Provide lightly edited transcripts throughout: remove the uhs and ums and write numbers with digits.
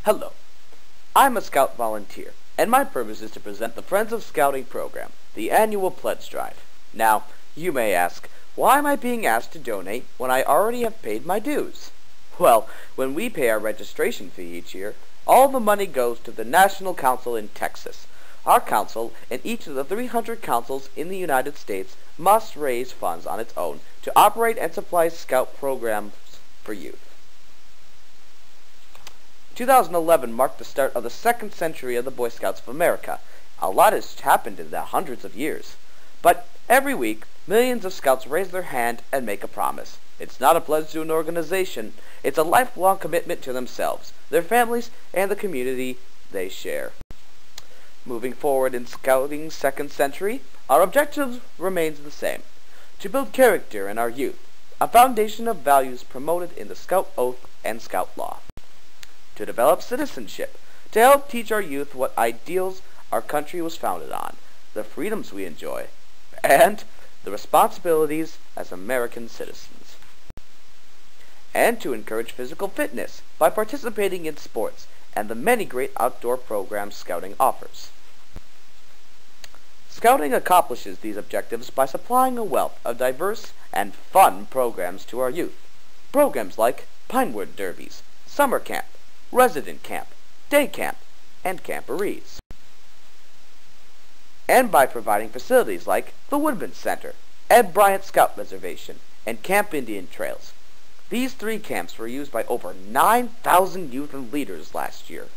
Hello, I'm a Scout volunteer, and my purpose is to present the Friends of Scouting program, the annual pledge drive. Now, you may ask, why am I being asked to donate when I already have paid my dues? Well, when we pay our registration fee each year, all the money goes to the National Council in Texas. Our council and each of the 300 councils in the United States must raise funds on its own to operate and supply Scout programs for youth. 2011 marked the start of the second century of the Boy Scouts of America. A lot has happened in the hundreds of years. But every week, millions of Scouts raise their hand and make a promise. It's not a pledge to an organization. It's a lifelong commitment to themselves, their families, and the community they share. Moving forward in Scouting's second century, our objective remains the same: to build character in our youth, a foundation of values promoted in the Scout Oath and Scout Law. To develop citizenship, to help teach our youth what ideals our country was founded on, the freedoms we enjoy, and the responsibilities as American citizens. And to encourage physical fitness by participating in sports and the many great outdoor programs Scouting offers. Scouting accomplishes these objectives by supplying a wealth of diverse and fun programs to our youth. Programs like Pinewood Derbies, Summer Camp, Resident Camp, Day Camp, and Camporees. And by providing facilities like the Woodman Center, Ed Bryant Scout Reservation, and Camp Indian Trails. These three camps were used by over 9,000 youth and leaders last year.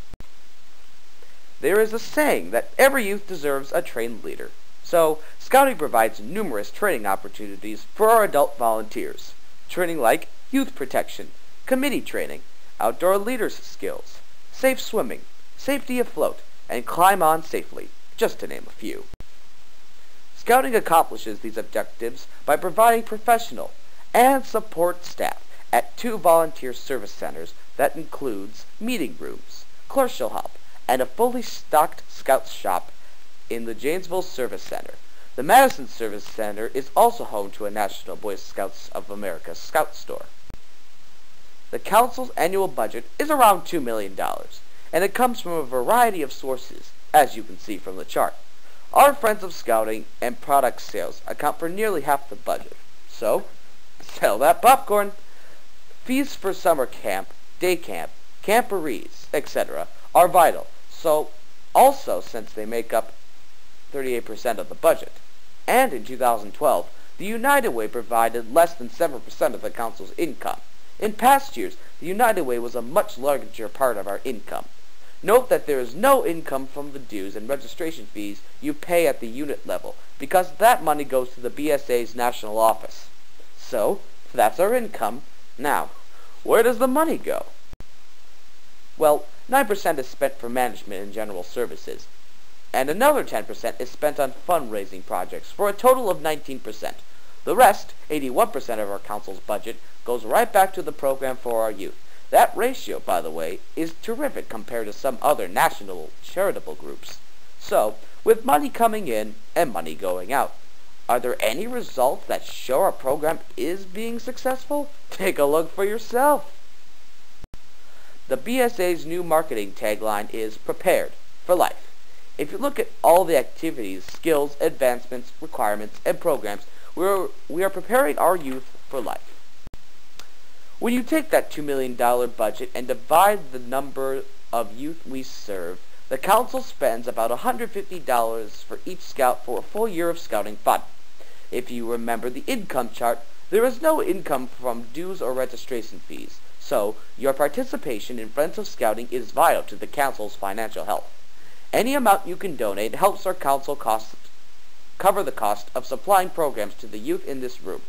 There is a saying that every youth deserves a trained leader, so Scouting provides numerous training opportunities for our adult volunteers. Training like youth protection, committee training, outdoor leaders skills, safe swimming, safety afloat, and climb on safely, just to name a few. Scouting accomplishes these objectives by providing professional and support staff at 2 volunteer service centers that includes meeting rooms, clerkship help, and a fully stocked Scouts shop in the Janesville Service Center. The Madison Service Center is also home to a National Boy Scouts of America Scout store. The Council's annual budget is around $2 million, and it comes from a variety of sources, as you can see from the chart. Our Friends of Scouting and product sales account for nearly half the budget. So, sell that popcorn! Fees for summer camp, day camp, camporees, etc. are vital, so also since they make up 38% of the budget. And in 2012, the United Way provided less than 7% of the Council's income. In past years, the United Way was a much larger part of our income. Note that there is no income from the dues and registration fees you pay at the unit level, because that money goes to the BSA's national office. So, that's our income. Now, where does the money go? Well, 9% is spent for management and general services, and another 10% is spent on fundraising projects, for a total of 19%. The rest, 81% of our council's budget, goes right back to the program for our youth. That ratio, by the way, is terrific compared to some other national charitable groups. So, with money coming in and money going out, are there any results that show our program is being successful? Take a look for yourself. The BSA's new marketing tagline is Prepared for Life. If you look at all the activities, skills, advancements, requirements, and programs, we are preparing our youth for life. When you take that $2 million budget and divide the number of youth we serve, the Council spends about $150 for each Scout for a full year of Scouting fun. If you remember the income chart, there is no income from dues or registration fees, so your participation in Friends of Scouting is vital to the Council's financial health. Any amount you can donate helps our Council cover the cost of supplying programs to the youth in this room.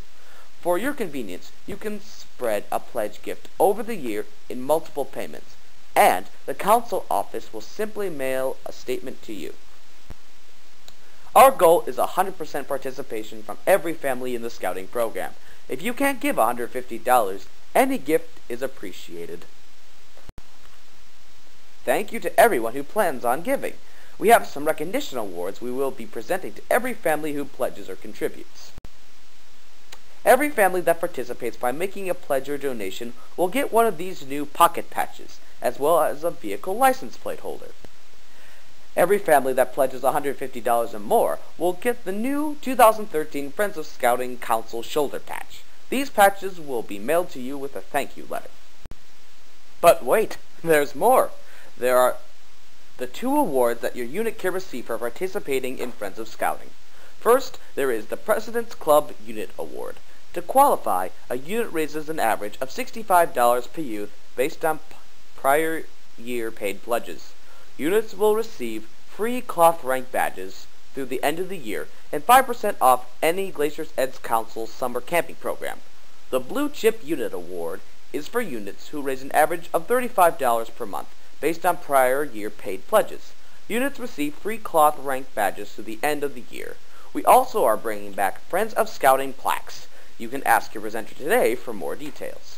For your convenience, you can spread a pledge gift over the year in multiple payments, and the Council office will simply mail a statement to you. Our goal is 100% participation from every family in the Scouting program. If you can't give $150, any gift is appreciated. Thank you to everyone who plans on giving. We have some recognition awards we will be presenting to every family who pledges or contributes. Every family that participates by making a pledge or donation will get one of these new pocket patches, as well as a vehicle license plate holder. Every family that pledges $150 or more will get the new 2013 Friends of Scouting Council shoulder patch. These patches will be mailed to you with a thank you letter. But wait, there's more. There are the 2 awards that your unit can receive for participating in Friends of Scouting. First, there is the President's Club Unit Award. To qualify, a unit raises an average of $65 per youth based on prior year paid pledges. Units will receive free cloth rank badges through the end of the year and 5% off any Glaciers Edge Council summer camping program. The Blue Chip Unit Award is for units who raise an average of $35 per month based on prior year paid pledges. Units receive free cloth rank badges through the end of the year. We also are bringing back Friends of Scouting plaques. You can ask your presenter today for more details.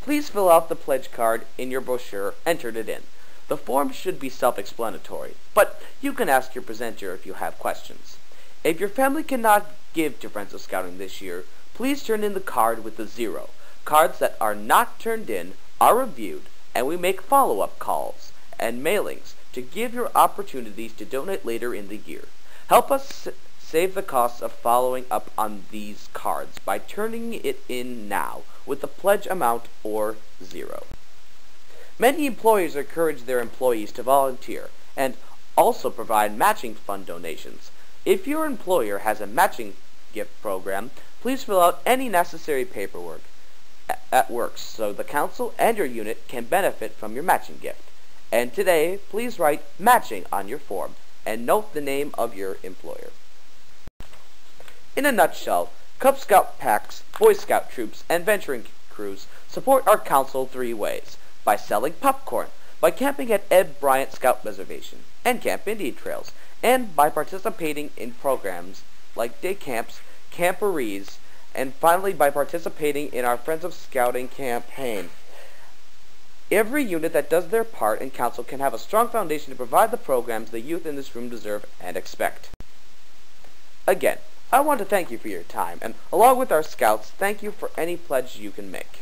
Please fill out the pledge card in your brochure, entered it in. The form should be self-explanatory, but you can ask your presenter if you have questions. If your family cannot give to Friends of Scouting this year, please turn in the card with a 0. Cards that are not turned in are reviewed, and we make follow-up calls and mailings to give you opportunities to donate later in the year. Help us save the costs of following up on these cards by turning it in now with the pledge amount or 0. Many employers encourage their employees to volunteer and also provide matching fund donations. If your employer has a matching gift program, please fill out any necessary paperwork at work so the council and your unit can benefit from your matching gift. And today, please write matching on your form and note the name of your employer. In a nutshell, Cub Scout packs, Boy Scout troops, and venturing crews support our council 3 ways: by selling popcorn, by camping at Ed Bryant Scout Reservation and Camp Indian Trails, and by participating in programs like day camps, camporees, and finally by participating in our Friends of Scouting campaign. Every unit that does their part in council can have a strong foundation to provide the programs the youth in this room deserve and expect. Again, I want to thank you for your time, and along with our scouts, thank you for any pledge you can make.